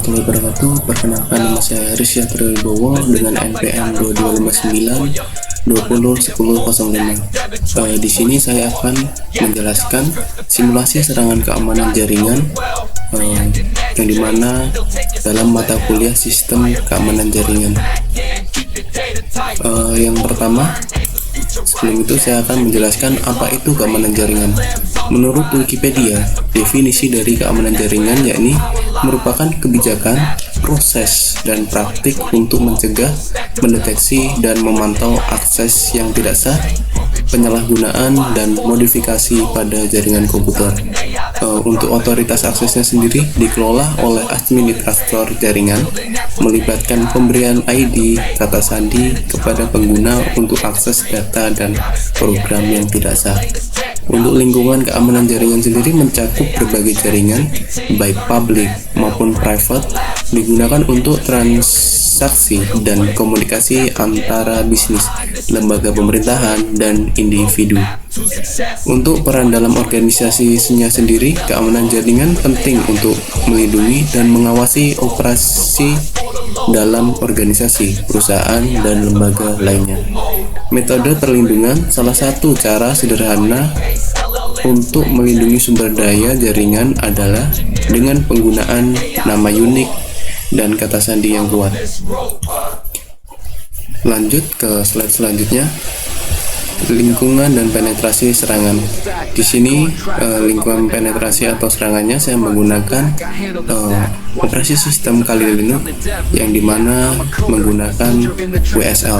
warahmatullahi wabarakatuh. Perkenalkan, nama saya Rizya Triwibowo dengan NPM 2259 Di sini saya akan menjelaskan simulasi serangan keamanan jaringan yang dimana dalam mata kuliah sistem keamanan jaringan. Yang pertama, sebelum itu saya akan menjelaskan apa itu keamanan jaringan. Menurut Wikipedia, definisi dari keamanan jaringan yakni merupakan kebijakan, proses, dan praktik untuk mencegah, mendeteksi, dan memantau akses yang tidak sah, penyalahgunaan, dan modifikasi pada jaringan komputer. Untuk otoritas aksesnya sendiri dikelola oleh administrator jaringan, melibatkan pemberian ID, kata sandi kepada pengguna untuk akses data dan program yang tidak sah. Untuk lingkungan keamanan jaringan sendiri mencakup berbagai jaringan, baik publik maupun private, digunakan untuk transaksi dan komunikasi antara bisnis, lembaga pemerintahan, dan individu. Untuk peran dalam organisasinya sendiri, keamanan jaringan penting untuk melindungi dan mengawasi operasi dalam organisasi, perusahaan, dan lembaga lainnya. Metode perlindungan salah satu cara sederhana untuk melindungi sumber daya jaringan adalah dengan penggunaan nama unik dan kata sandi yang kuat. Lanjut ke slide selanjutnya. Lingkungan dan penetrasi serangan. Di sini lingkungan penetrasi atau serangannya saya menggunakan operasi sistem Kali Linux yang dimana menggunakan WSL.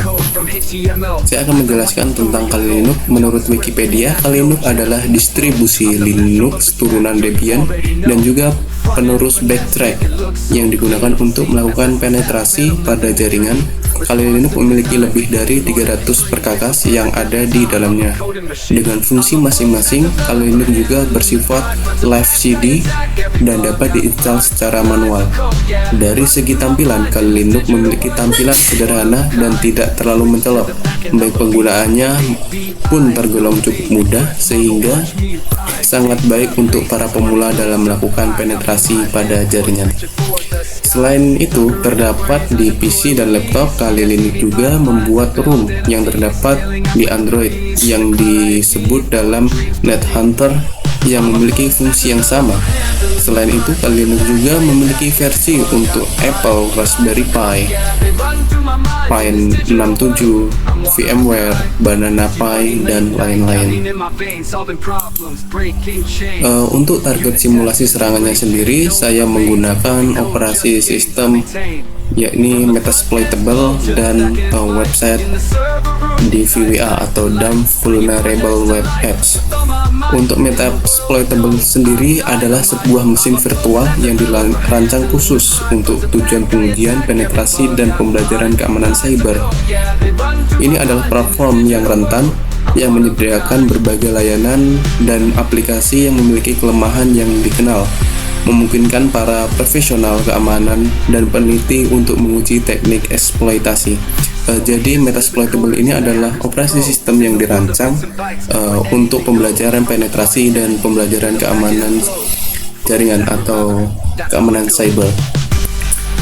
Saya akan menjelaskan tentang Kali Linux. Menurut Wikipedia, Kali Linux adalah distribusi Linux turunan Debian dan juga penerus backtrack yang digunakan untuk melakukan penetrasi pada jaringan. Kali Linux memiliki lebih dari 300 perkakas yang ada di dalamnya. Dengan fungsi masing-masing, Kali Linux juga bersifat live CD dan dapat diinstal secara manual. Dari segi tampilan, Kali Linux memiliki tampilan sederhana dan tidak terlalu mencolok. Baik penggunaannya pun tergolong cukup mudah, sehingga sangat baik untuk para pemula dalam melakukan penetrasi pada jaringan. Selain itu, terdapat di PC dan laptop, Kali Linux juga membuat ROM yang terdapat di Android yang disebut dalam NetHunter yang memiliki fungsi yang sama. Selain itu, Kali Linux juga memiliki versi untuk Apple Raspberry Pi, Pine 67, VMware, Banana Pi, dan lain-lain. Untuk target simulasi serangannya sendiri, saya menggunakan operasi sistem yakni Metasploitable dan website DVWA atau Dumb Vulnerable Web Apps. Untuk Metasploitable sendiri adalah sebuah mesin virtual yang dirancang khusus untuk tujuan pengujian, penetrasi, dan pembelajaran keamanan cyber. Ini adalah platform yang rentan yang menyediakan berbagai layanan dan aplikasi yang memiliki kelemahan yang dikenal, memungkinkan para profesional keamanan dan peneliti untuk menguji teknik eksploitasi. Jadi Metasploitable ini adalah operasi sistem yang dirancang untuk pembelajaran penetrasi dan pembelajaran keamanan jaringan atau keamanan cyber.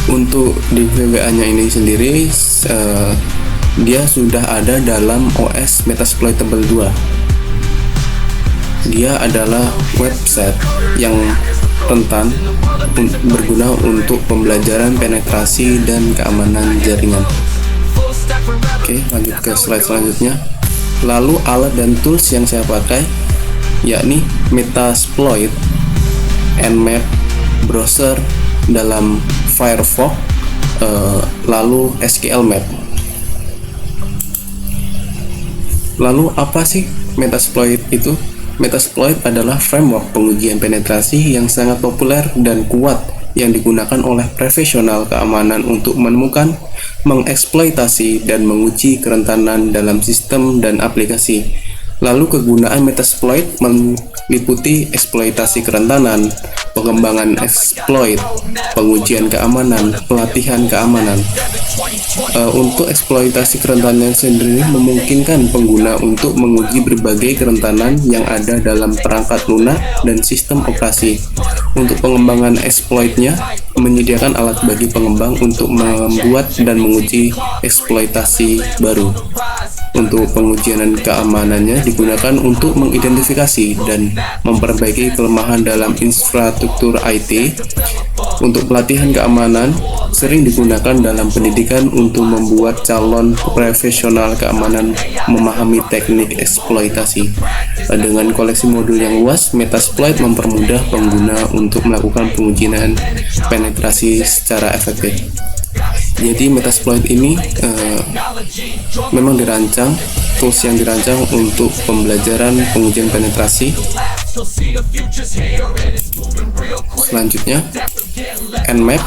Untuk DVWA-nya ini sendiri, dia sudah ada dalam OS Metasploitable 2. Dia adalah website yang rentan berguna untuk pembelajaran penetrasi dan keamanan jaringan. Oke, lanjut ke slide selanjutnya. Lalu alat dan tools yang saya pakai yakni Metasploit, Nmap, browser dalam Firefox, lalu SQLmap. Lalu apa sih Metasploit itu? Metasploit adalah framework pengujian penetrasi yang sangat populer dan kuat yang digunakan oleh profesional keamanan untuk menemukan, mengeksploitasi, dan menguji kerentanan dalam sistem dan aplikasi. Lalu kegunaan Metasploit meliputi eksploitasi kerentanan, pengembangan exploit, pengujian keamanan, pelatihan keamanan. Untuk eksploitasi kerentanan sendiri memungkinkan pengguna untuk menguji berbagai kerentanan yang ada dalam perangkat lunak dan sistem operasi. Untuk pengembangan exploitnya, menyediakan alat bagi pengembang untuk membuat dan menguji eksploitasi baru. Untuk pengujian dan keamanannya digunakan untuk mengidentifikasi dan memperbaiki kelemahan dalam infrastruktur IT. Untuk pelatihan keamanan sering digunakan dalam pendidikan untuk membuat calon profesional keamanan memahami teknik eksploitasi. Dengan koleksi modul yang luas, Metasploit mempermudah pengguna untuk melakukan pengujian penetrasi secara efektif. Jadi Metasploit ini memang dirancang, tools yang dirancang untuk pembelajaran pengujian penetrasi. Selanjutnya, Nmap.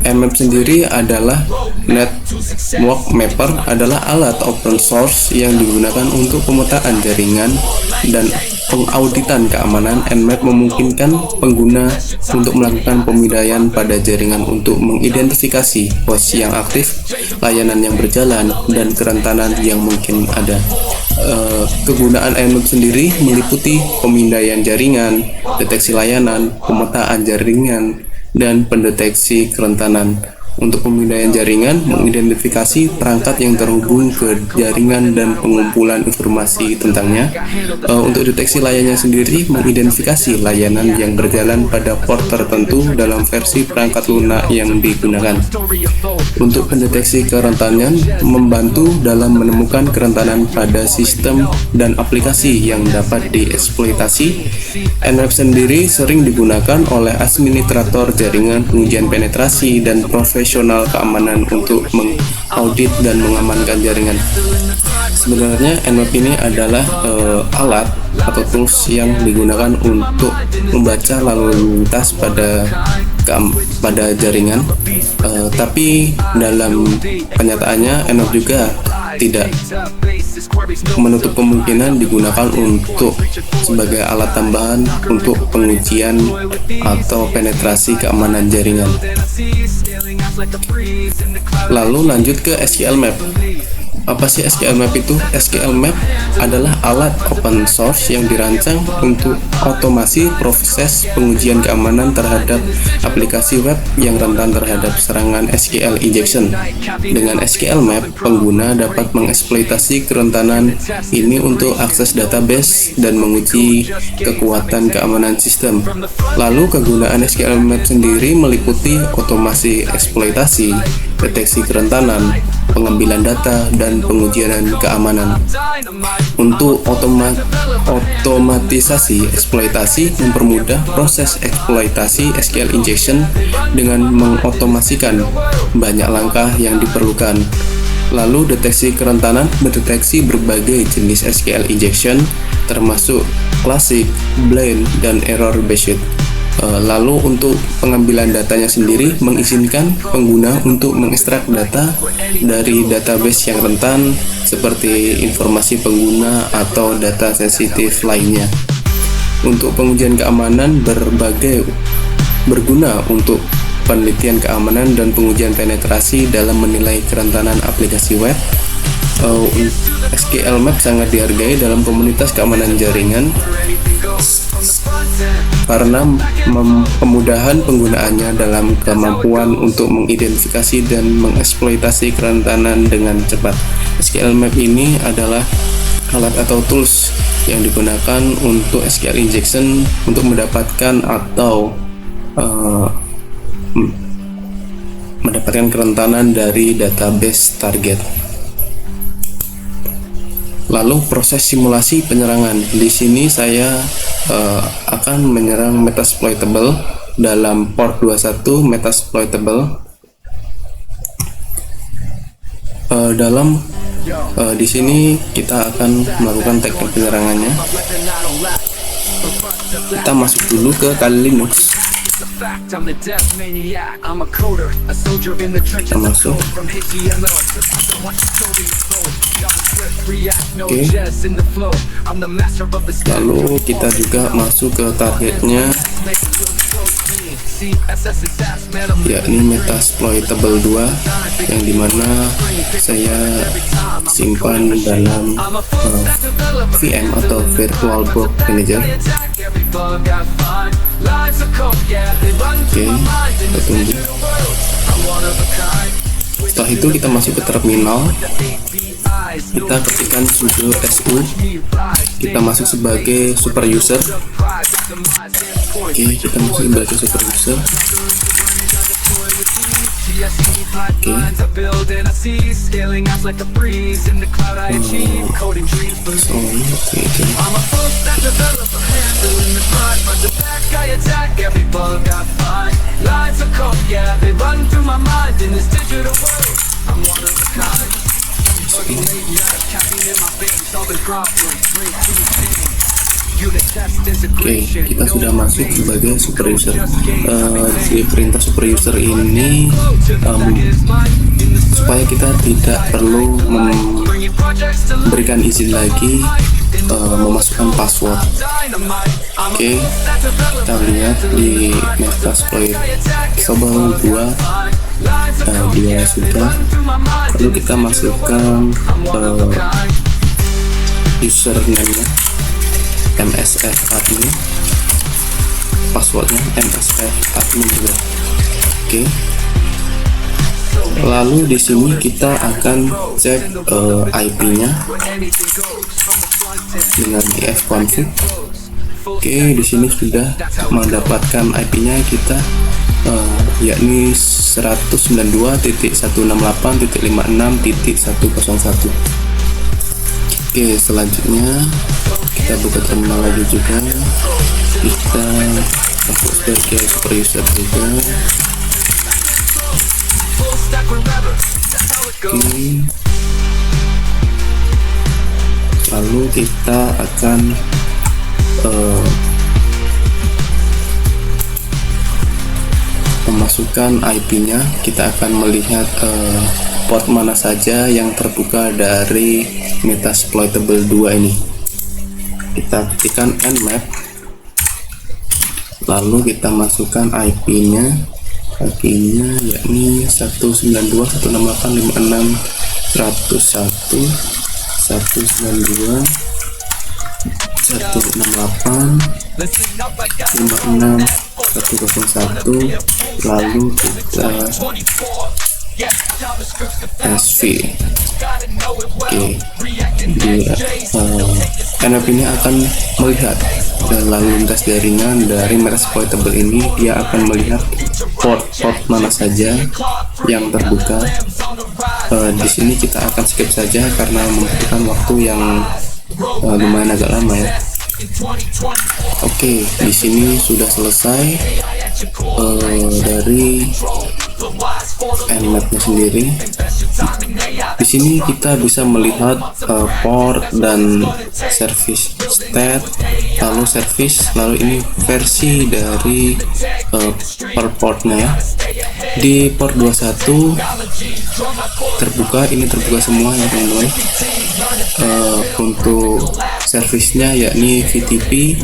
Nmap sendiri adalah Network Mapper, adalah alat open source yang digunakan untuk pemetaan jaringan dan pengauditan keamanan. Nmap memungkinkan pengguna untuk melakukan pemindaian pada jaringan untuk mengidentifikasi host yang aktif, layanan yang berjalan, dan kerentanan yang mungkin ada. Kegunaan Nmap sendiri meliputi pemindaian jaringan, deteksi layanan, pemetaan jaringan, dan pendeteksi kerentanan. Untuk pemindaian jaringan, mengidentifikasi perangkat yang terhubung ke jaringan dan pengumpulan informasi tentangnya. Untuk deteksi layanannya sendiri, mengidentifikasi layanan yang berjalan pada port tertentu dalam versi perangkat lunak yang digunakan. Untuk pendeteksi kerentanan, membantu dalam menemukan kerentanan pada sistem dan aplikasi yang dapat dieksploitasi. Nmap sendiri sering digunakan oleh administrator jaringan, pengujian penetrasi, dan profesional keamanan untuk mengaudit dan mengamankan jaringan. Sebenarnya Nmap ini adalah alat atau tools yang digunakan untuk membaca lalu lintas pada jaringan, tapi dalam kenyataannya Nmap juga tidak menutup kemungkinan digunakan untuk sebagai alat tambahan untuk pengujian atau penetrasi keamanan jaringan. Lalu lanjut ke SQL Map. Apa sih SQL Map itu? SQL Map adalah alat open source yang dirancang untuk otomasi proses pengujian keamanan terhadap aplikasi web yang rentan terhadap serangan SQL injection. Dengan SQL Map, pengguna dapat mengeksploitasi kerentanan ini untuk akses database dan menguji kekuatan keamanan sistem. Lalu kegunaan SQL Map sendiri meliputi otomasi eksploitasi, deteksi kerentanan, pengambilan data, dan pengujian keamanan. Untuk otomatisasi eksploitasi, mempermudah proses eksploitasi SQL injection dengan mengotomasikan banyak langkah yang diperlukan. Lalu deteksi kerentanan mendeteksi berbagai jenis SQL injection termasuk classic, blend, dan error based. Lalu untuk pengambilan datanya sendiri, mengizinkan pengguna untuk mengekstrak data dari database yang rentan seperti informasi pengguna atau data sensitif lainnya. Untuk pengujian keamanan berguna untuk penelitian keamanan dan pengujian penetrasi dalam menilai kerentanan aplikasi web. SQL Map sangat dihargai dalam komunitas keamanan jaringan karena kemudahan penggunaannya dalam kemampuan untuk mengidentifikasi dan mengeksploitasi kerentanan dengan cepat. SQL Map ini adalah alat atau tools yang digunakan untuk SQL injection untuk mendapatkan atau mendapatkan kerentanan dari database target. Lalu proses simulasi penyerangan. Di sini saya akan menyerang Metasploitable dalam port 21 Metasploitable. Di sini kita akan melakukan teknik penyerangannya. Kita masuk dulu ke Kali Linux. Kita masuk. Oke. Lalu kita juga masuk ke targetnya, yakni Metasploitable 2, yang dimana saya simpan dalam VM atau Virtual Box Manager. Oke, kita tunggu. Setelah itu kita masuk ke terminal, kita ketikkan sudo su, kita masuk sebagai super user. Oke, kita masuk sebagai super user. Oke, kita sudah masuk sebagai super user. Di perintah super user ini supaya kita tidak perlu memberikan izin lagi memasukkan password. Oke, kita lihat di Metasploitable 2, dia sudah. Lalu kita masukkan username-nya MSF admin, passwordnya MSF admin juga. Oke. Lalu di sini kita akan cek IP-nya dengan ifconfig. Oke, di sini sudah mendapatkan IP-nya kita, yakni 192.168.56.101. Oke, selanjutnya kita buka terminal lagi juga, kita masuk sebagai super user juga. Oke, lalu kita akan memasukkan IP-nya. Kita akan melihat port mana saja yang terbuka dari Metasploitable 2 ini. Kita ketikkan nmap, lalu kita masukkan IP-nya yakni 192.168.192.168.56.101, lalu kita SV. Oke, nmap ini akan melihat lalu lintas jaringan dari Metasploitable ini. Dia akan melihat port mana saja yang terbuka. Di sini kita akan skip saja karena membutuhkan waktu yang lumayan agak lama ya. Oke, di sini sudah selesai dari nmap-nya sendiri. Di sini kita bisa melihat port dan service state, lalu service, lalu ini versi dari per portnya ya. Di port 21 terbuka, ini terbuka semua ya teman-teman. Untuk servisnya yakni VTP,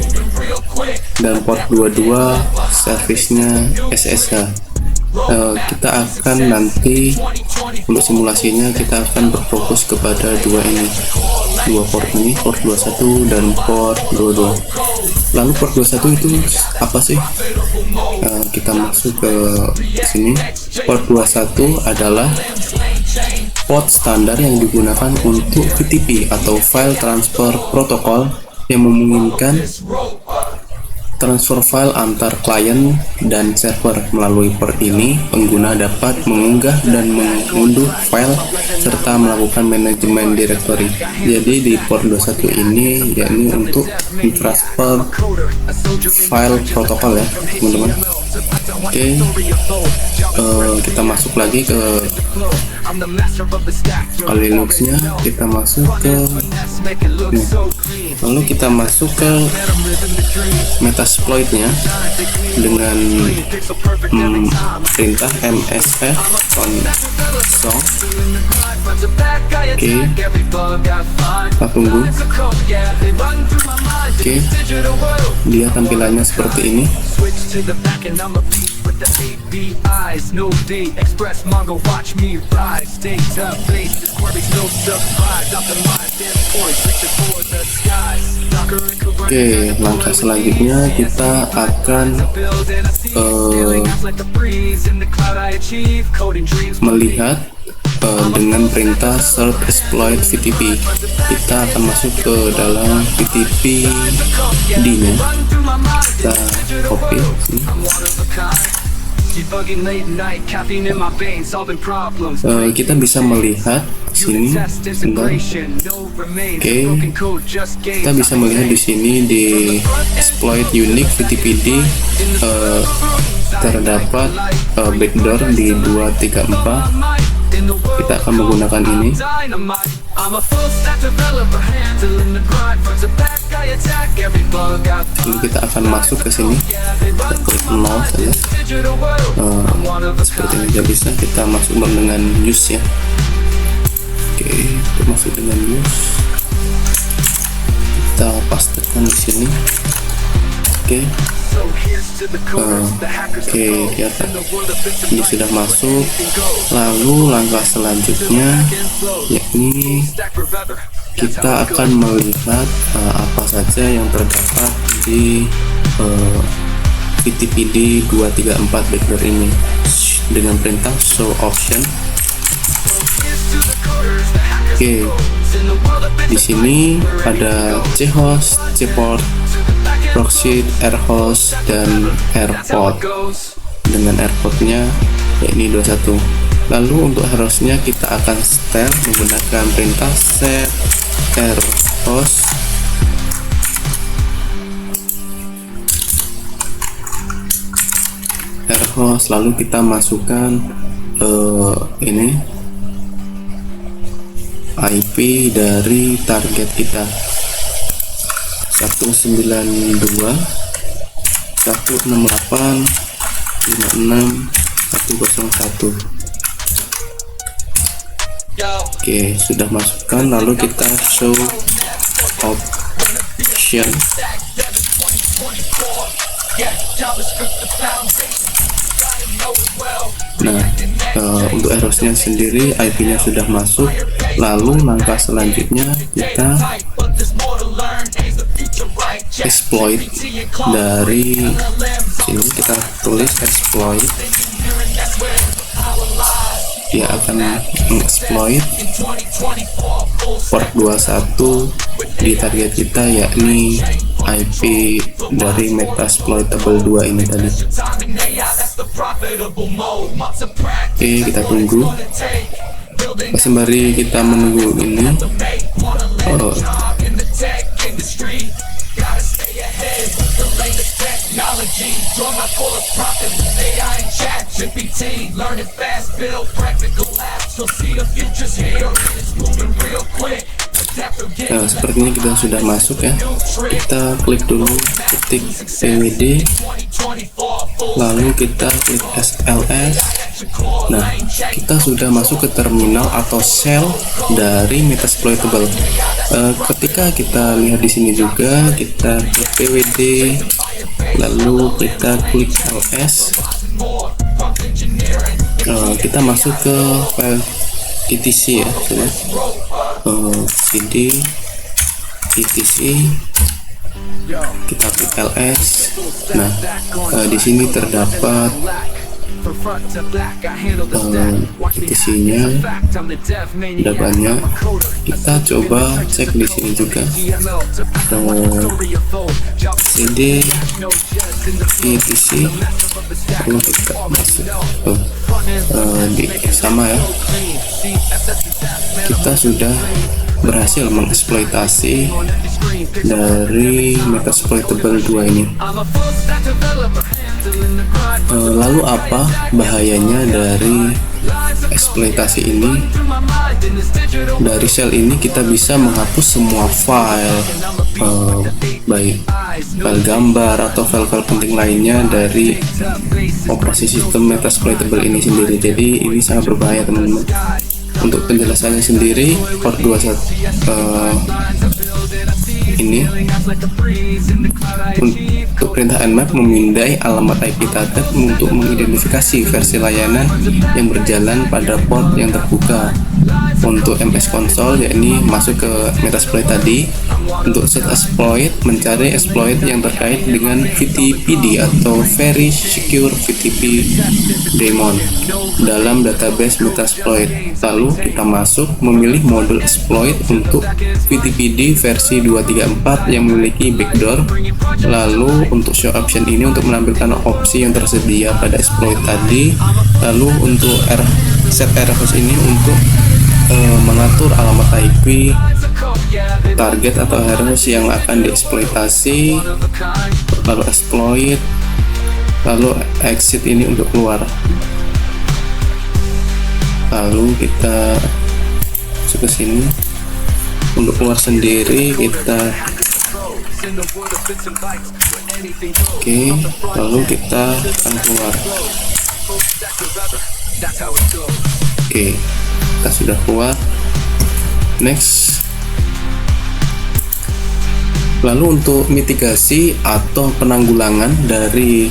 dan port 22 servisnya SSH. Kita akan nanti untuk simulasinya kita akan berfokus kepada dua port ini, port 21 dan port 22. Lalu port 21 itu apa sih? Kita masuk ke sini. Port 21 adalah port standar yang digunakan untuk VTP atau File Transfer Protocol, yang memungkinkan transfer file antar klien dan server. Melalui port ini, pengguna dapat mengunggah dan mengunduh file serta melakukan manajemen directory. Jadi di port 21 ini yakni untuk transfer file protokol ya teman-teman. Oke, kita masuk lagi ke Linuxnya, kita masuk ke lalu kita masuk ke Metasploitnya dengan perintah msf console. Oke, kita tunggu. Oke, dia tampilannya seperti ini. Oke, langkah selanjutnya kita akan melihat dengan perintah search exploit VTP. Kita akan masuk ke dalam VTP D-nya, kita copy sini. Kita bisa melihat sini, sebentar. Oke, kita bisa melihat di sini di exploit unique VTPD terdapat backdoor di 234. Kita akan menggunakan ini. Lalu kita akan masuk ke sini, kita klik mouse saja. Seperti ini juga bisa. Kita masuk dengan use ya. Oke, kita masuk dengan use. Kita pastekan di sini. Oke. Oke, kelihatan ini sudah masuk. Lalu langkah selanjutnya yakni kita akan melihat apa saja yang terdapat di VTPD 234 backdoor ini dengan perintah show option. Oke, di sini ada chost, cport, proxy, airhost, dan airport. Dengan airportnya yakni 21. Lalu untuk airhostnya kita akan setel menggunakan perintah set airhost. Lalu kita masukkan ini IP dari target kita 192.168.56.101. Oke, sudah masukkan. Lalu kita show option. Nah, untuk airhostnya sendiri IP-nya sudah masuk. Lalu langkah selanjutnya kita exploit dari sini. Kita tulis exploit. Dia akan mengexploit port 21 di target kita, yakni IP dari Metasploitable 2 ini tadi. Oke, kita tunggu. Sembari kita menunggu ini, nah, sepertinya kita sudah masuk ya. Kita klik dulu, ketik pwd, lalu kita klik SLS. Nah, kita sudah masuk ke terminal atau shell dari Metasploitable. Ketika kita lihat di sini juga, kita klik pwd, lalu kita klik ls. Kita masuk ke file etc ya, coba. cd etc, kita klik ls. Nah, di sini terdapat petisinya, udah banyak. Kita coba cek di sini juga, cd etc, lalu kita masuk di sama ya. Kita sudah berhasil mengeksploitasi dari Metasploitable 2 ini. Lalu apa bahayanya dari eksploitasi ini? Dari shell ini kita bisa menghapus semua file, baik file gambar atau file-file penting lainnya dari operasi sistem Metasploitable ini sendiri. Jadi ini sangat berbahaya teman-teman. Untuk penjelasannya sendiri, port 21 ini untuk perintah nmap memindai alamat IP target untuk mengidentifikasi versi layanan yang berjalan pada port yang terbuka. Untuk MS Console, yakni masuk ke Metasploit tadi. Untuk set exploit, mencari exploit yang terkait dengan VTPD atau Very Secure VTP Daemon dalam database Metasploit. Lalu kita masuk memilih modul exploit untuk VTPD versi 234 yang memiliki backdoor. Lalu untuk show option ini untuk menampilkan opsi yang tersedia pada exploit tadi. Lalu untuk set host ini untuk mengatur alamat IP target atau host yang akan dieksploitasi. Lalu exploit, lalu exit ini untuk keluar. Lalu kita masuk ke sini. Untuk keluar sendiri kita oke, lalu kita akan keluar. Oke, kita sudah keluar. Next. Lalu untuk mitigasi atau penanggulangan dari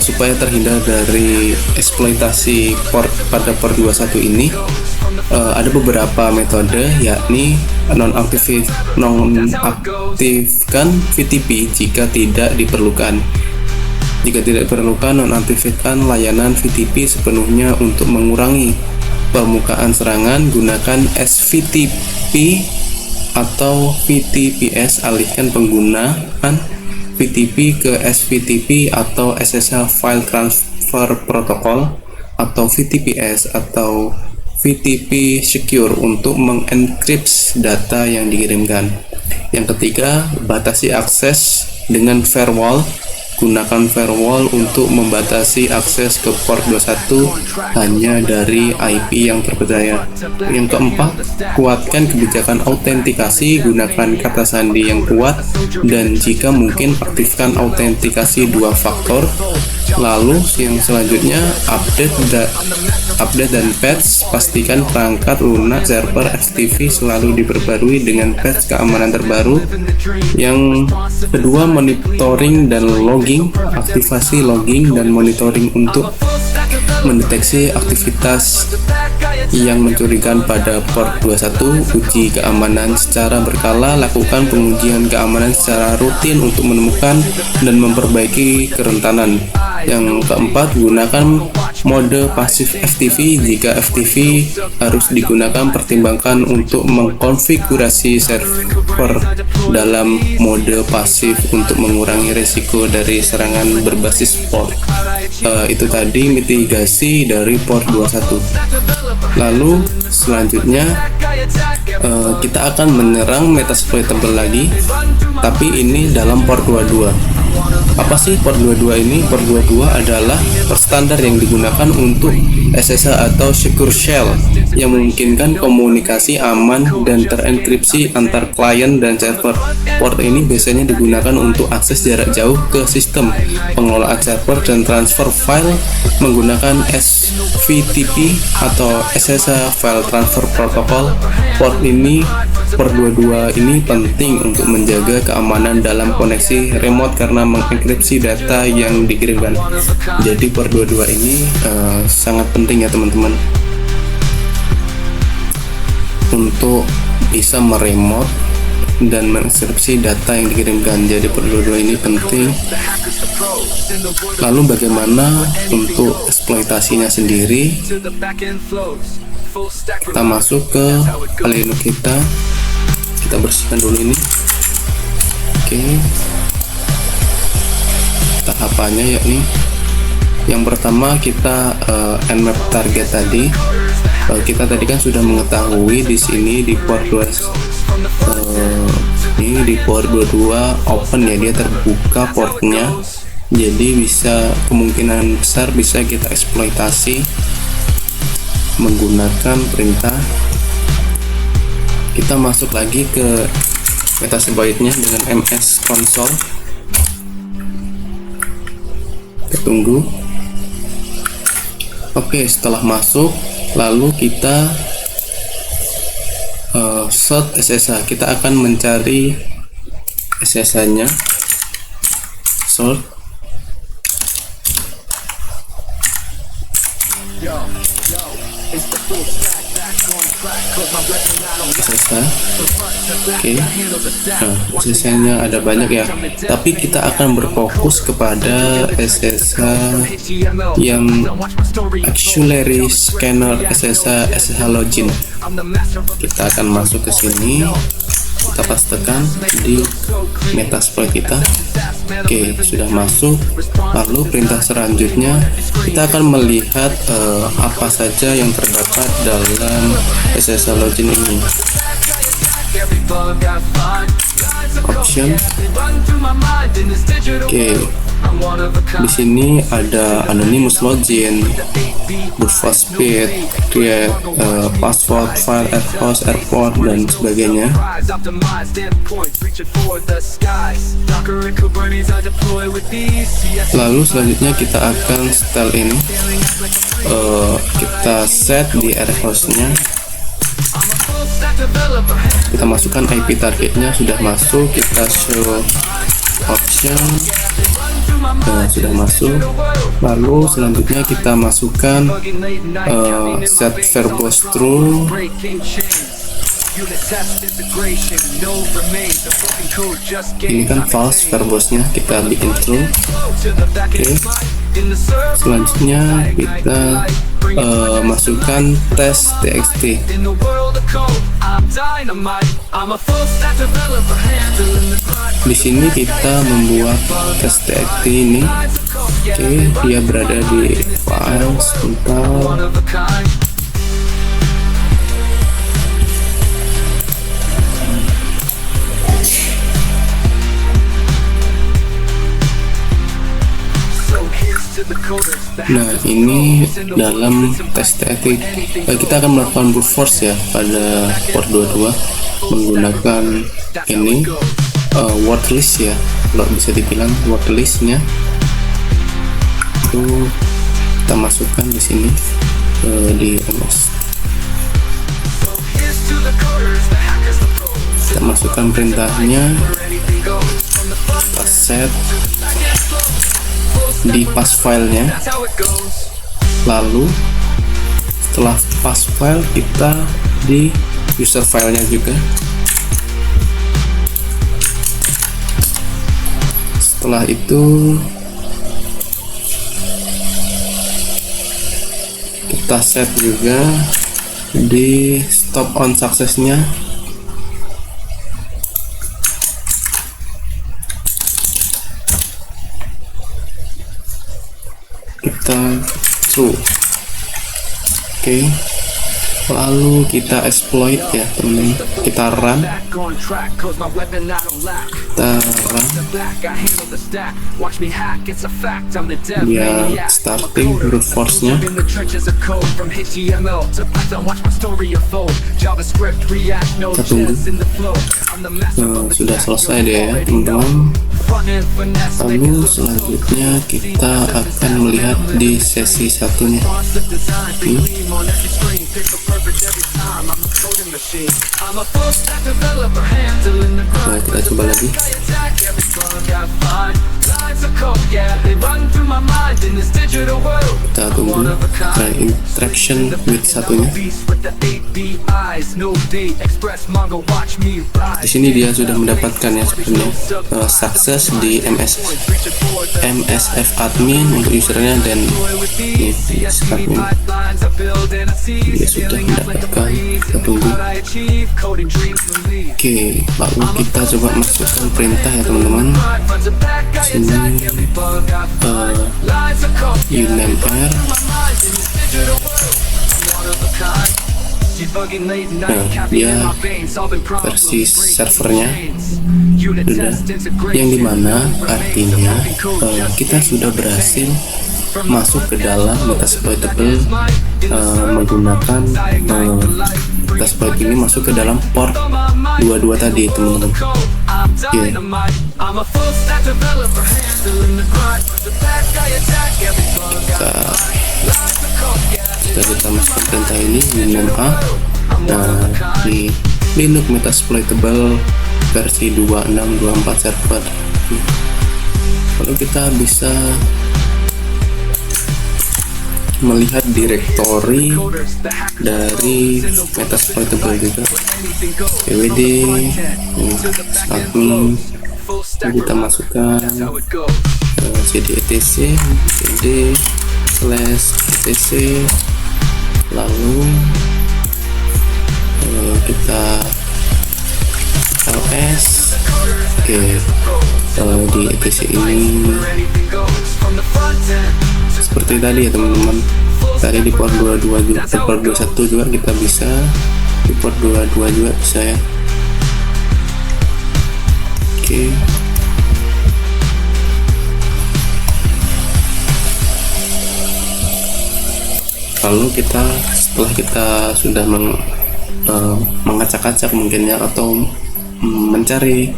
supaya terhindar dari eksploitasi port pada port 21 ini, ada beberapa metode, yakni nonaktifkan VTP jika tidak diperlukan. Jika tidak diperlukan, nonaktifkan layanan VTP sepenuhnya untuk mengurangi permukaan serangan. Gunakan SVTP atau VTPS, alihkan penggunaan VTP ke SVTP atau SSL File Transfer Protocol atau VTPS atau VTP Secure untuk mengenkripsi data yang dikirimkan. Yang ketiga, batasi akses dengan firewall. Gunakan firewall untuk membatasi akses ke port 21 hanya dari IP yang terpercaya. Yang keempat, kuatkan kebijakan autentikasi. Gunakan kata sandi yang kuat dan jika mungkin aktifkan autentikasi 2 faktor. Lalu yang selanjutnya, update dan patch. Pastikan perangkat lunak server FTP selalu diperbarui dengan patch keamanan terbaru. Yang kedua, monitoring dan logging. Aktivasi logging dan monitoring untuk mendeteksi aktivitas yang mencurigakan pada port 21. Uji keamanan secara berkala. Lakukan pengujian keamanan secara rutin untuk menemukan dan memperbaiki kerentanan. Yang keempat, gunakan mode pasif FTP. Jika FTP harus digunakan, pertimbangkan untuk mengkonfigurasi server dalam mode pasif untuk mengurangi risiko dari serangan berbasis port. Itu tadi mitigasi dari port 21. Lalu selanjutnya kita akan menyerang Metasploitable lagi, tapi ini dalam port 22. Apa sih port 22 ini? Port 22 adalah port standar yang digunakan untuk SSL atau Secure Shell yang memungkinkan komunikasi aman dan terenkripsi antar klien dan server. Port ini biasanya digunakan untuk akses jarak jauh ke sistem, pengelolaan server, dan transfer file menggunakan SVTP atau SSL File Transfer Protocol. Port 22 ini penting untuk menjaga keamanan dalam koneksi remote karena mengenkripsi data yang dikirimkan. Jadi port 22 ini sangat penting ya teman-teman untuk bisa meremote dan mengenkripsi data yang dikirimkan. Jadi port 22 ini penting. Lalu bagaimana untuk eksploitasinya sendiri? Kita masuk ke Linux kita bersihkan dulu ini. Oke, tahapannya yakni yang pertama kita nmap target tadi. kita tadi kan sudah mengetahui di sini di port 2 ini di port 22 open ya, dia terbuka portnya, jadi bisa kemungkinan besar bisa kita eksploitasi menggunakan perintah. Kita masuk lagi ke Metasploitnya dengan ms console. Kita tunggu. Oke, setelah masuk, lalu kita sort SSH. Kita akan mencari SSH-nya. Sort. SSH. Oke. Nah, SSH-nya ada banyak ya. Tapi kita akan berfokus kepada SSH yang auxiliary scanner SSH login. Kita akan masuk ke sini. Kita pastekan di Metasploit kita. Oke, sudah masuk. Lalu perintah selanjutnya kita akan melihat apa saja yang terdapat dalam SSH login ini. Option. Oke, di sini ada anonymous login, brute force speed, create password, file at host, airport, dan sebagainya. Lalu selanjutnya kita akan setel ini. Kita set di air hostnya. Kita masukkan IP targetnya, sudah masuk. Kita show option. Nah, sudah masuk. Lalu selanjutnya kita masukkan set verbose true. Ini kan false verbose-nya, kita bikin true. Oke. Selanjutnya kita masukkan test.txt. Di sini kita membuat test.txt ini. Oke, dia berada di file sebentar. Nah, ini dalam test.txt kita akan melakukan brute force ya pada port 22 menggunakan ini word list ya, kalau bisa dibilang word listnya itu kita masukkan di sini di ms. Kita masukkan perintahnya, kita set di pass filenya. Lalu setelah pass file kita di user filenya juga. Setelah itu kita set juga di stop on successnya. Kita true. Oke. Lalu kita exploit ya teman-teman. Kita run. Dia starting brute force-nya. Kita tunggu. Sudah selesai deh ya teman-teman. Lalu selanjutnya kita akan melihat di sesi satunya. Nah, kita coba lagi. Kita tunggu try interaction with satunya. Di sini dia sudah mendapatkan ya sebenarnya sukses di MSF admin untuk usernya, dan ini admin dia sudah mendapatkan. Kita tunggu. Oke, lalu kita coba masukkan perintah ya teman-teman. Sini uname r Nah, dia versi servernya sudah, yang dimana artinya kita sudah berhasil masuk ke dalam Metasploitable menggunakan Metasploit ini masuk ke dalam port 22 tadi, teman-teman. Okay. Kita masukkan perintah ini minum A. Nah, di Linux Metasploitable versi 2624 server. Lalu kita bisa melihat direktori dari Metasploitable juga, pwd, admin. Kita masukkan cd etc, cd/etc, lalu kita ls. Oke, di etc ini seperti tadi ya teman-teman, tadi di port 22 juga, di port 21 juga kita bisa, di port 22 juga bisa ya. Oke. Lalu kita, setelah kita sudah mengacak-acak mungkin ya, atau mencari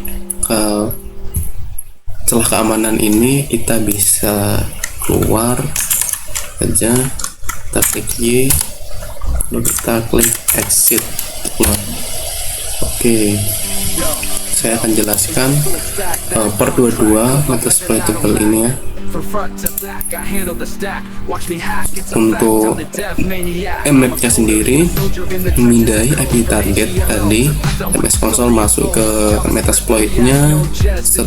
celah keamanan ini, kita bisa keluar saja, kita klik Y, lalu kita klik exit, keluar. Oke, saya akan jelaskan port 22 Metasploitable ini ya. Untuk map-nya sendiri memindai IP target tadi, MS Console masuk ke Metasploit-nya,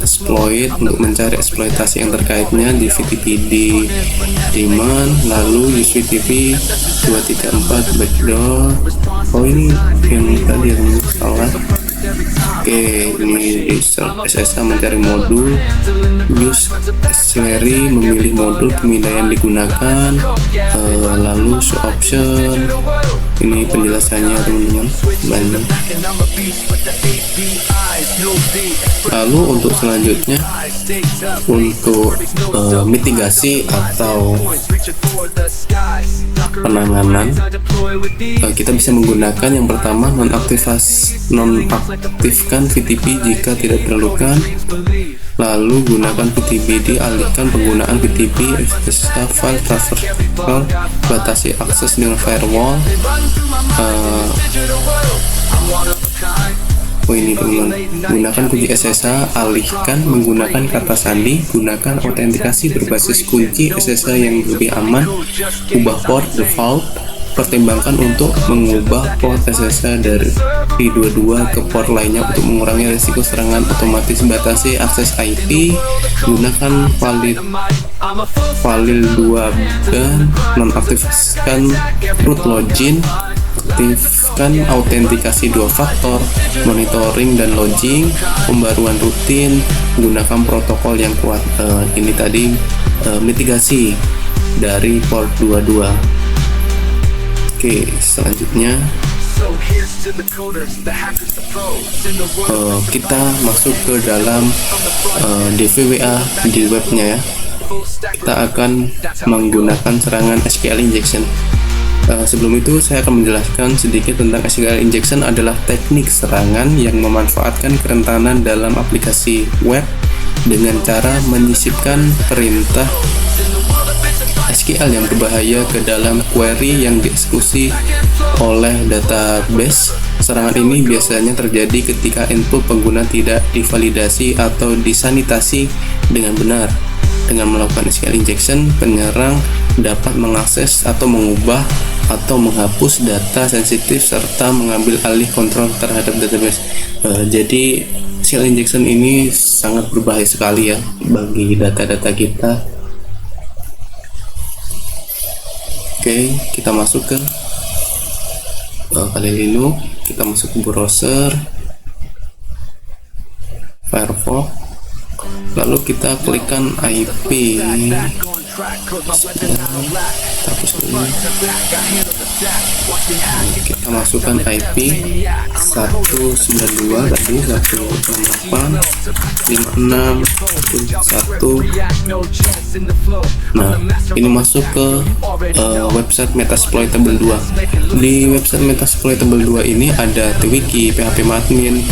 exploit untuk mencari eksploitasi yang terkaitnya di VTPD daemon, lalu use VTP 234 backdoor. Oh, ini yang tadi yang salah. Oke, ini SSH mencari modul, use auxiliary memilih modul pemindaian digunakan, lalu show option. Ini penjelasannya teman-teman, banyak. Lalu untuk selanjutnya, untuk mitigasi atau penanganan, kita bisa menggunakan yang pertama nonaktifkan VTP jika tidak diperlukan. Lalu gunakan VTP, alihkan penggunaan VTP, file transfer, batasi akses dengan firewall. Ini teman-teman, gunakan kunci SSH, alihkan menggunakan kata sandi, gunakan autentikasi berbasis kunci SSH yang lebih aman, ubah port default, pertimbangkan untuk mengubah port SSH dari V22 ke port lainnya untuk mengurangi risiko serangan otomatis, batasi akses IP, gunakan valid 2 dan nonaktifkan root login, aktifkan autentikasi 2 faktor, monitoring dan logging, pembaruan rutin, gunakan protokol yang kuat. Ini tadi mitigasi dari port 22. Oke, selanjutnya kita masuk ke dalam DVWA di webnya ya. Kita akan menggunakan serangan SQL injection. Sebelum itu saya akan menjelaskan sedikit tentang SQL injection. Adalah teknik serangan yang memanfaatkan kerentanan dalam aplikasi web dengan cara menyisipkan perintah SQL yang berbahaya ke dalam query yang dieksekusi oleh database. Serangan ini biasanya terjadi ketika input pengguna tidak divalidasi atau disanitasi dengan benar. Dengan melakukan SQL injection, penyerang dapat mengakses atau mengubah atau menghapus data sensitif serta mengambil alih kontrol terhadap database. Jadi SQL injection ini sangat berbahaya sekali ya bagi data-data kita. Oke, kita masuk ke Kali Linux, kita masuk ke browser Firefox, lalu kita klikkan IP hapus dulu. Kita masukkan IP 192 tadi 168.56.1. Nah, ini masuk ke website Metasploitable 2. Di website Metasploitable 2 ini ada Twiki, phpMadmin,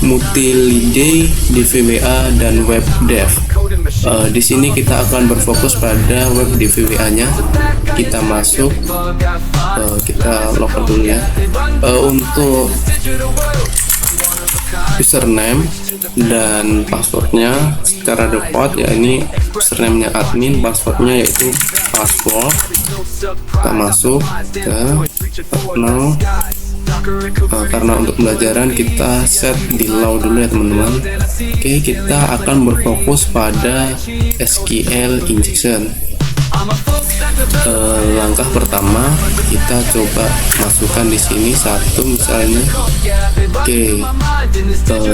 MutilID, DVWA, dan WebDev. Di sini kita akan berfokus pada web DVWA-nya. Kita masuk, kita login dulu ya. Untuk username dan passwordnya secara default ya, ini username-nya admin, passwordnya yaitu password. Kita masuk ke terminal. Karena untuk pembelajaran kita set di low dulu ya teman-teman. Oke, kita akan berfokus pada SQL injection. Langkah pertama kita coba masukkan di sini satu misalnya. Oke,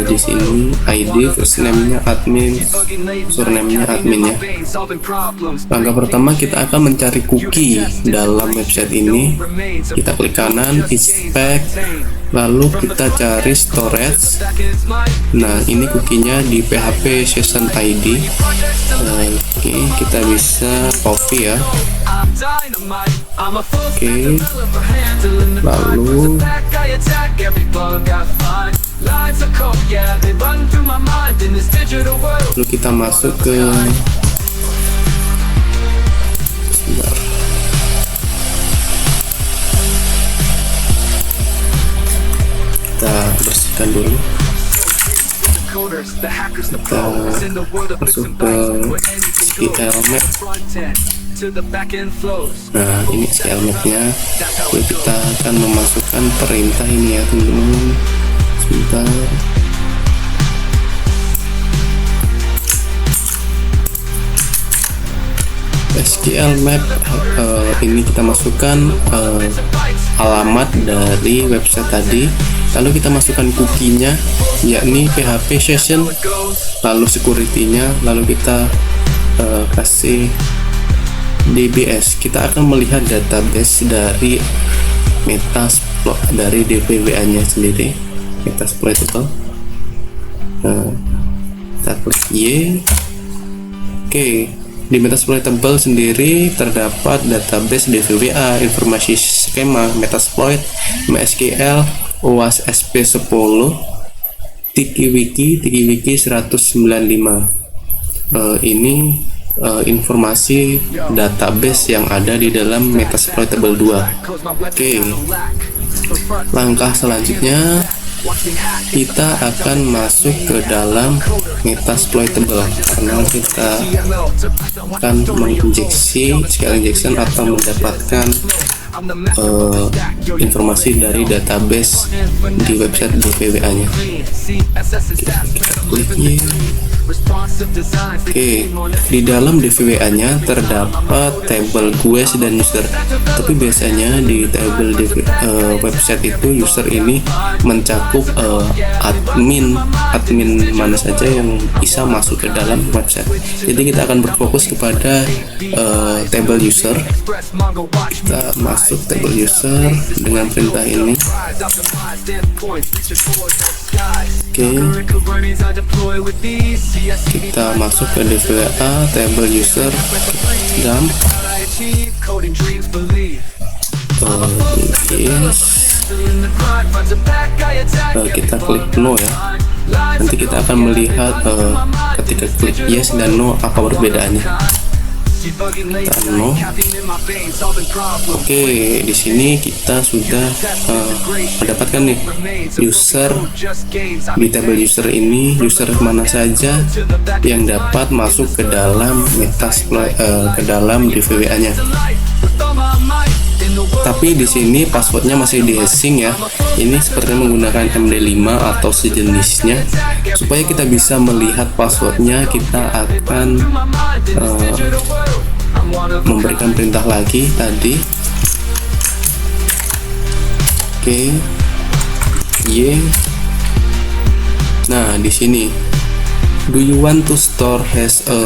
di sini ID, first name-nya admin, username-nya admin ya. Langkah pertama kita akan mencari cookie dalam website ini. Kita klik kanan, inspect, lalu kita cari storage. Nah, ini cookie-nya di PHP session ID. Oke, kita bisa copy ya. Oke, lalu kita masuk ke kita bersihkan dulu. Kita masuk ke SQL map. Nah, ini SQL map-nya. Kita akan memasukkan perintah ini ya teman-teman. Sebentar. SQL map ini kita masukkan alamat dari website tadi, lalu kita masukkan cookie-nya yakni PHP session, lalu security-nya, lalu kita kasih DBS. Kita akan melihat database dari dari DVWA-nya sendiri, Metasploitable. Kita klik Y. Oke, di Metasploitable sendiri terdapat database DVWA, informasi skema, Metasploit, MySQL, OWASP SP10, TikiWiki 195. Ini informasi database yang ada di dalam Metasploitable 2. Oke, langkah selanjutnya kita akan masuk ke dalam Metasploitable karena kita akan menginjeksi SQL injection atau mendapatkan informasi dari database di website DVWA-nya. Kita klik Y. Oke, di dalam DVWA-nya terdapat tabel query dan user. Tapi biasanya di tabel website itu user ini mencakup admin mana saja yang bisa masuk ke dalam website. Jadi kita akan berfokus kepada tabel user. Kita masuk tabel user dengan perintah ini. Oke, kita masuk ke DVWA table user, dump. Yes. Kita klik no ya. Nanti kita akan melihat ketika klik yes dan no apa perbedaannya. Kita no. Oke, di sini kita sudah mendapatkan nih user. Di table user ini user mana saja yang dapat masuk ke dalam ke dalam DVWA-nya. Tapi di sini passwordnya masih di hashing ya. Ini seperti menggunakan MD5 atau sejenisnya. Supaya kita bisa melihat passwordnya, kita akan memberikan perintah lagi tadi. Oke, Y. Nah, di sini Do you want to store as a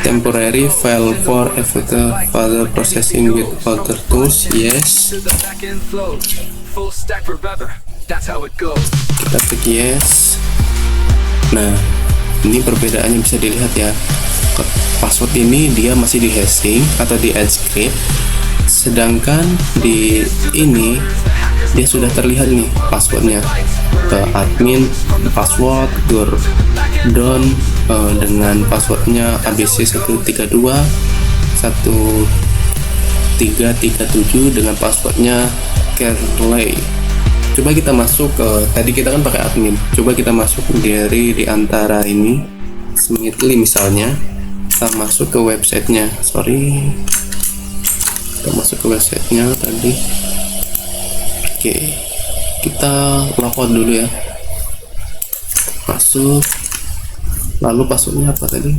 temporary file for further processing with other tools? Yes. Kita klik yes. Nah, ini perbedaannya bisa dilihat ya. Password ini dia masih di hashing atau di encrypt, sedangkan di ini dia sudah terlihat nih passwordnya, ke admin password gordon dengan passwordnya abc 132 1337 dengan passwordnya Carley. Coba kita masuk ke, tadi kita kan pakai admin, coba kita masuk dari di antara ini Smithly misalnya, kita masuk ke websitenya, kita masuk ke websitenya tadi. Oke, kita logout dulu ya, masuk, lalu passwordnya apa tadi?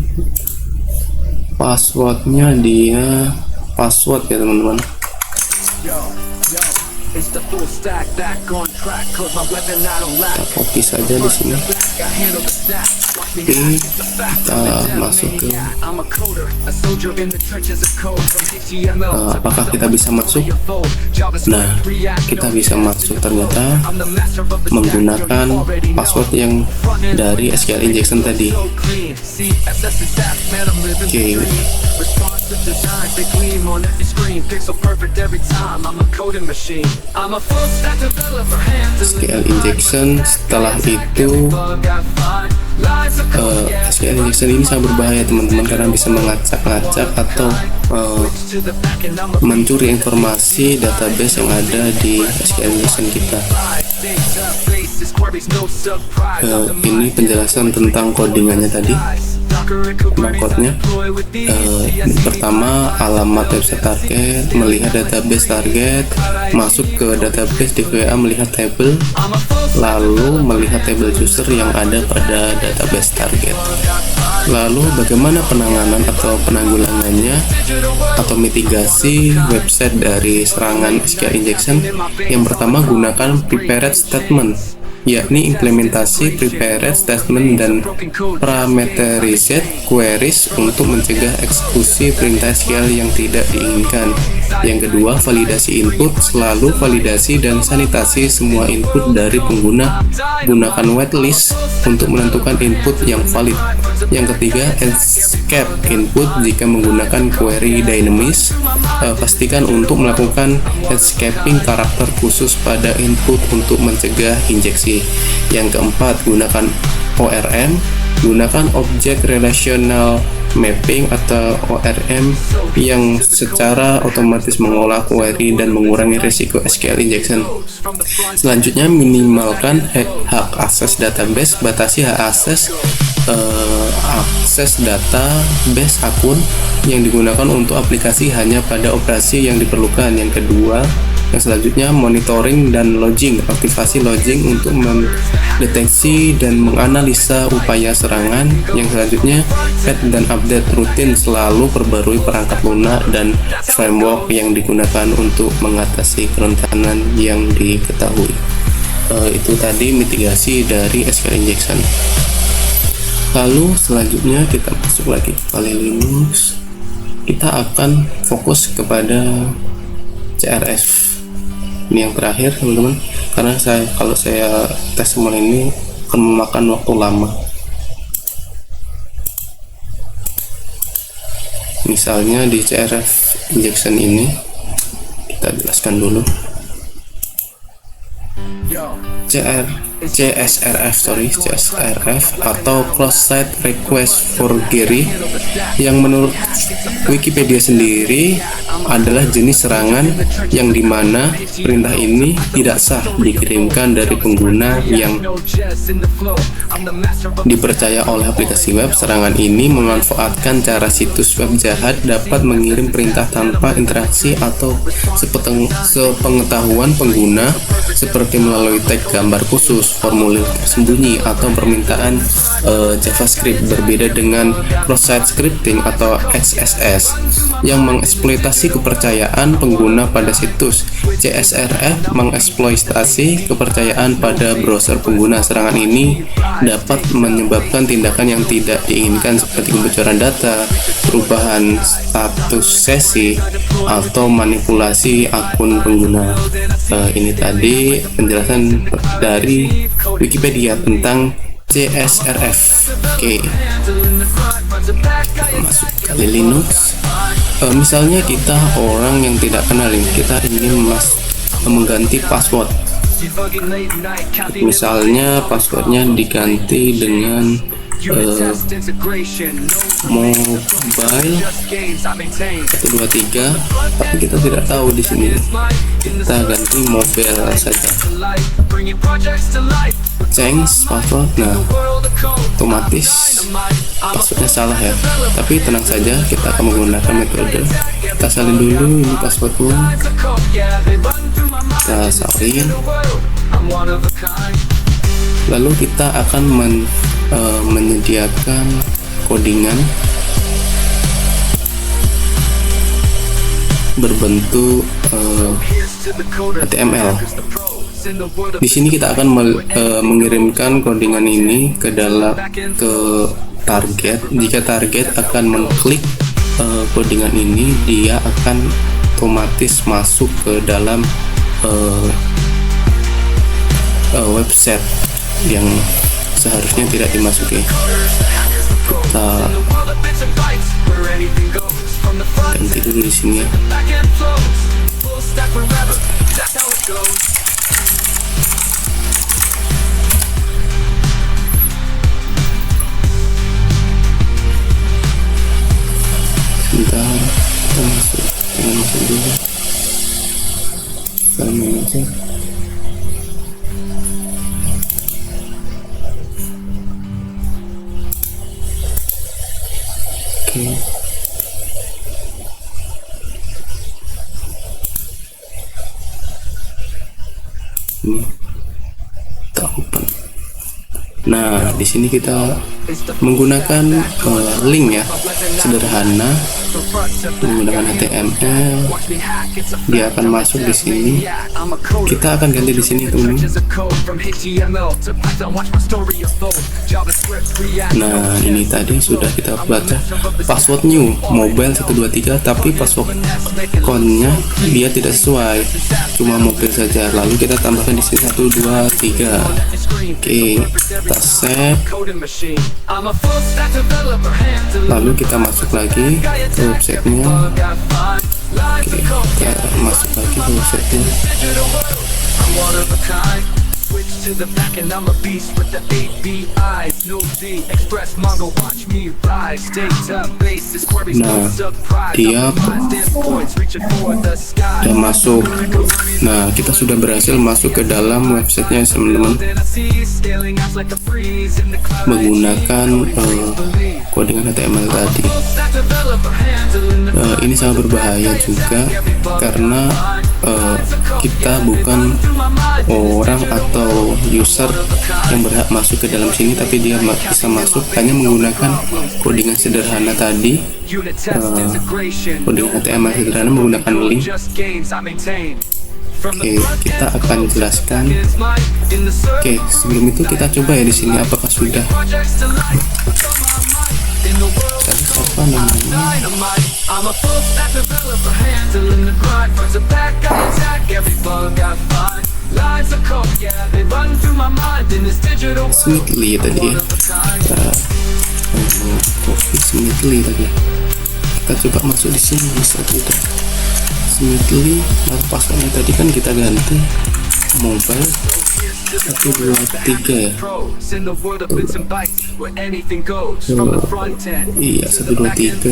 Passwordnya dia password ya teman-teman. Kita copy saja di sini. Oke, kita masuk ke apakah kita bisa masuk? Nah, kita bisa masuk ternyata menggunakan password yang dari SQL injection tadi. Oke. SQL injection, setelah itu SQL injection ini sangat berbahaya teman-teman, karena bisa mengacak-ngacak atau mencuri informasi database yang ada di SQL injection kita. Ini penjelasan tentang codingannya tadi. Code-nya pertama, alamat website target, melihat database target, masuk ke database DVA, melihat tabel, lalu melihat tabel user yang ada pada database target. Lalu bagaimana penanganan atau penanggulangannya atau mitigasi website dari serangan SQL injection? Yang pertama, gunakan prepared statement, yakni implementasi prepared statement dan parameterized queries untuk mencegah eksekusi perintah SQL yang tidak diinginkan. Yang kedua, validasi input, selalu validasi dan sanitasi semua input dari pengguna. Gunakan whitelist untuk menentukan input yang valid. Yang ketiga, escape input jika menggunakan query dynamis. Pastikan untuk melakukan escaping karakter khusus pada input untuk mencegah injeksi. Yang keempat, gunakan ORM, gunakan Object Relational Mapping atau ORM yang secara otomatis mengolah query dan mengurangi risiko SQL injection. Selanjutnya, minimalkan hak akses database, batasi hak akses database akun yang digunakan untuk aplikasi hanya pada operasi yang diperlukan. Yang kedua, yang selanjutnya, monitoring dan logging, aktivasi logging untuk mendeteksi dan menganalisa upaya serangan. Yang selanjutnya, add dan update rutin, selalu perbarui perangkat lunak dan framework yang digunakan untuk mengatasi kerentanan yang diketahui. Itu tadi mitigasi dari SQL injection. Lalu selanjutnya kita masuk lagi ke Kali Linux. Kita akan fokus kepada CRF. Ini yang terakhir teman-teman, karena kalau saya tes semua ini akan memakan waktu lama. Misalnya di CRF injection ini, kita jelaskan dulu. CSRF atau Cross-Site Request Forgery, yang menurut Wikipedia sendiri adalah jenis serangan yang dimana perintah ini tidak sah dikirimkan dari pengguna yang dipercaya oleh aplikasi web. Serangan ini memanfaatkan cara situs web jahat dapat mengirim perintah tanpa interaksi atau sepengetahuan pengguna, seperti melalui tag gambar khusus. formulir tersembunyi atau permintaan JavaScript, berbeda dengan cross-site scripting atau XSS yang mengeksploitasi kepercayaan pengguna pada situs. CSRF mengeksploitasi kepercayaan pada browser pengguna. Serangan ini dapat menyebabkan tindakan yang tidak diinginkan seperti kebocoran data, perubahan status sesi, atau manipulasi akun pengguna. Ini tadi penjelasan dari Wikipedia tentang CSRF. Oke, masuk ke Linux. Misalnya kita orang yang tidak kenal, kita ingin mengganti password. Misalnya passwordnya diganti dengan mobile 123, tapi kita tidak tahu di sini. Kita ganti mobile saja. Change password. Nah, otomatis passwordnya salah ya. Tapi tenang saja, kita akan menggunakan metode. Kita salin dulu ini passwordnya. Kita salin. Lalu kita akan menyediakan codingan berbentuk HTML. Di sini kita akan mengirimkan codingan ini ke target. Jika target akan mengklik codingan ini, dia akan otomatis masuk ke dalam website yang seharusnya tidak dimasuki. Kita ganti dulu di sini. Sebentar, kita masuk dulu. File manager. Oke. Ini kita open. Nah, di sini kita menggunakan link ya, sederhana, menggunakan HTML. Dia akan masuk di sini. Kita akan ganti di sini teman. Nah, ini tadi sudah kita baca password new mobile 123, tapi password account-nya dia tidak sesuai, cuma mobile saja. Lalu kita tambahkan di sini 123. Oke, kita save. Lalu kita masuk lagi ke websitenya. Oke, kita masuk lagi ke websitenya. Nah, dia sudah masuk. Nah, kita sudah berhasil masuk ke dalam websitenya teman-teman, menggunakan codingan HTML tadi. Ini sangat berbahaya juga karena kita bukan orang atau user yang berhak masuk ke dalam sini, tapi dia bisa masuk hanya menggunakan codingan sederhana tadi, codingan HTML sederhana menggunakan link. Oke, kita akan jelaskan. Oke, sebelum itu kita coba ya di sini apakah sudah. Tadi apa namanya? Smithly tadi ya. Smithly tadi. Kita coba masuk di sini, bisa tidak? Smithly, nah passwordnya tadi kan kita ganti mobile 123 ya. Iya, 123.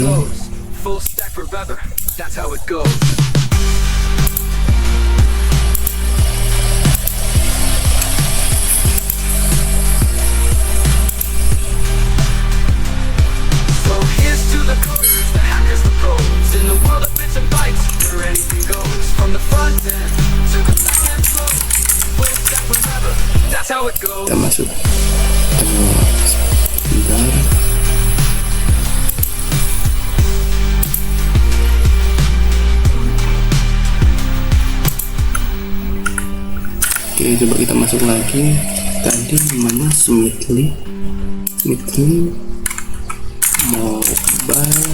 masuk sebentar. Oke, coba kita masuk lagi. Tadi mana Smithly Mobile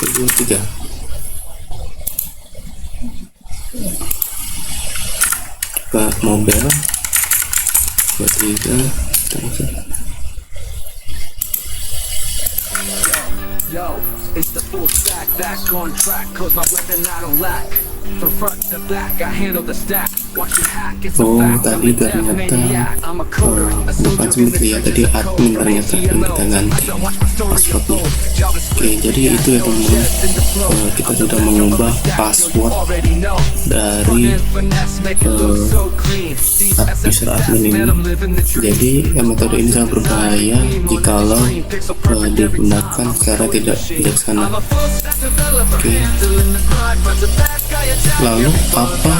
23. Coba Mobile 23. Yo, it's the full stack, back on track, cause my weapon I don't lack. From front to back, I handle the stack. Watch me hack, it's a fact. Tadi ternyata bukan Smithly ya, tadi admin ternyata yang kita ganti passwordnya. Oke, jadi itu ya teman-teman, kita sudah mengubah password dari user admin ini. Jadi metode ini sangat berbahaya jikalau digunakan secara tidak bijaksana. Oke. Lalu apa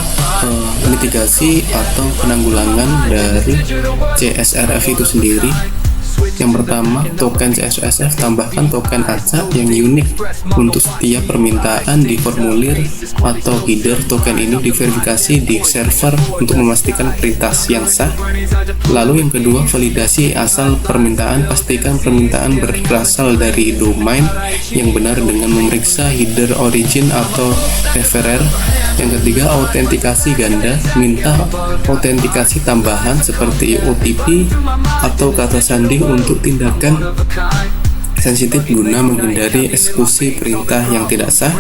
mitigasi atau penanggulangan dari CSRF itu sendiri? Yang pertama, token CSRF tambahkan token acak yang unik untuk setiap permintaan di formulir atau header. Token ini diverifikasi di server untuk memastikan perintah yang sah. Lalu yang kedua, validasi asal permintaan. Pastikan permintaan berasal dari domain yang benar dengan memeriksa header origin atau referrer. Yang ketiga, autentikasi ganda. Minta autentikasi tambahan seperti OTP atau kata sandi untuk tindakan sensitif guna menghindari eksekusi perintah yang tidak sah.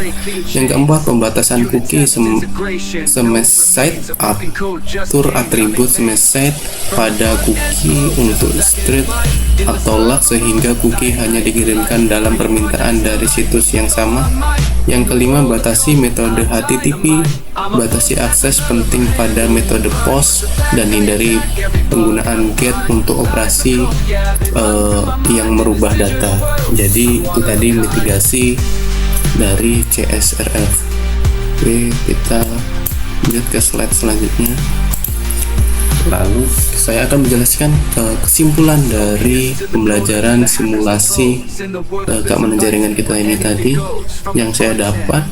Yang keempat, pembatasan cookie semesite. Atur atribut semesite pada cookie untuk street atau lag sehingga cookie hanya dikirimkan dalam permintaan dari situs yang sama. Yang kelima, batasi metode HTTP. Batasi akses penting pada metode POST dan hindari penggunaan GET untuk operasi yang merubah data. Jadi itu tadi mitigasi dari CSRF. Oke, kita lihat ke slide selanjutnya. Lalu saya akan menjelaskan kesimpulan dari pembelajaran simulasi keamanan jaringan kita ini tadi. Yang saya dapat,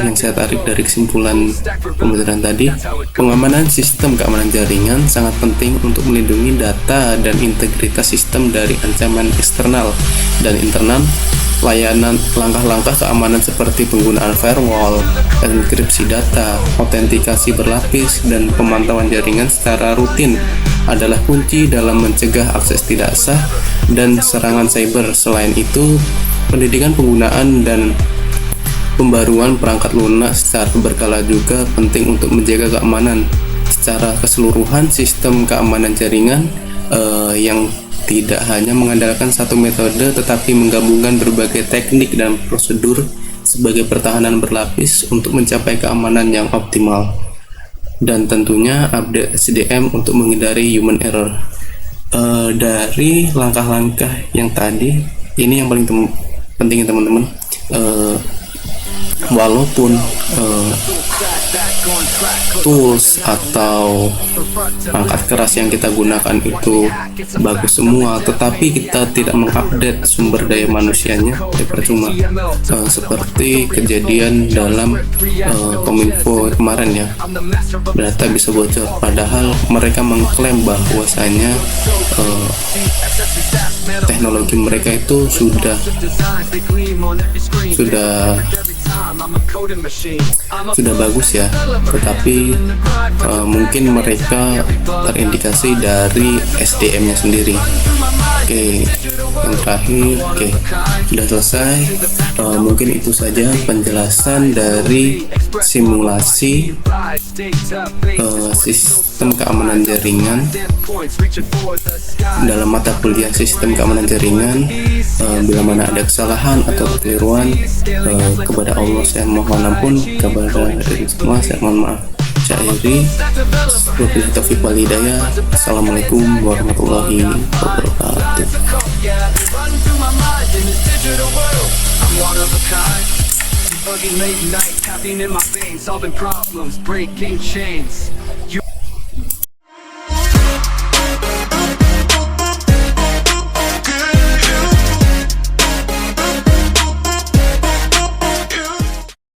yang saya tarik dari kesimpulan pembelajaran tadi, pengamanan sistem keamanan jaringan sangat penting untuk melindungi data dan integritas sistem dari ancaman eksternal dan internal. Layanan langkah-langkah keamanan seperti penggunaan firewall, enkripsi data, autentikasi berlapis, dan pemantauan jaringan secara rutin adalah kunci dalam mencegah akses tidak sah dan serangan cyber. Selain itu, pendidikan penggunaan dan pembaruan perangkat lunak secara berkala juga penting untuk menjaga keamanan secara keseluruhan sistem keamanan jaringan yang tidak hanya mengandalkan satu metode tetapi menggabungkan berbagai teknik dan prosedur sebagai pertahanan berlapis untuk mencapai keamanan yang optimal. Dan tentunya update SDM untuk menghindari human error. Dari langkah-langkah yang tadi, ini yang paling penting teman-teman. Walaupun tools atau perangkat keras yang kita gunakan itu bagus semua, tetapi kita tidak mengupdate sumber daya manusianya, percuma. Seperti kejadian dalam Kominfo kemarin ya, data bisa bocor padahal mereka mengklaim bahwasanya teknologi mereka itu sudah bagus ya, tetapi mungkin mereka terindikasi dari SDM-nya sendiri. Oke, yang terakhir, oke, sudah selesai. Mungkin itu saja penjelasan dari simulasi sistem keamanan jaringan dalam mata kuliah sistem keamanan jaringan. Bila mana ada kesalahan atau kekeliruan, kepada Allah saya mohon ampun, kepada semua saya mohon maaf. Syairi, wabillahi taufiq wal hidayah. Assalamualaikum warahmatullahi wabarakatuh. Bugging late night, caffeine in my veins, solving problems, breaking chains.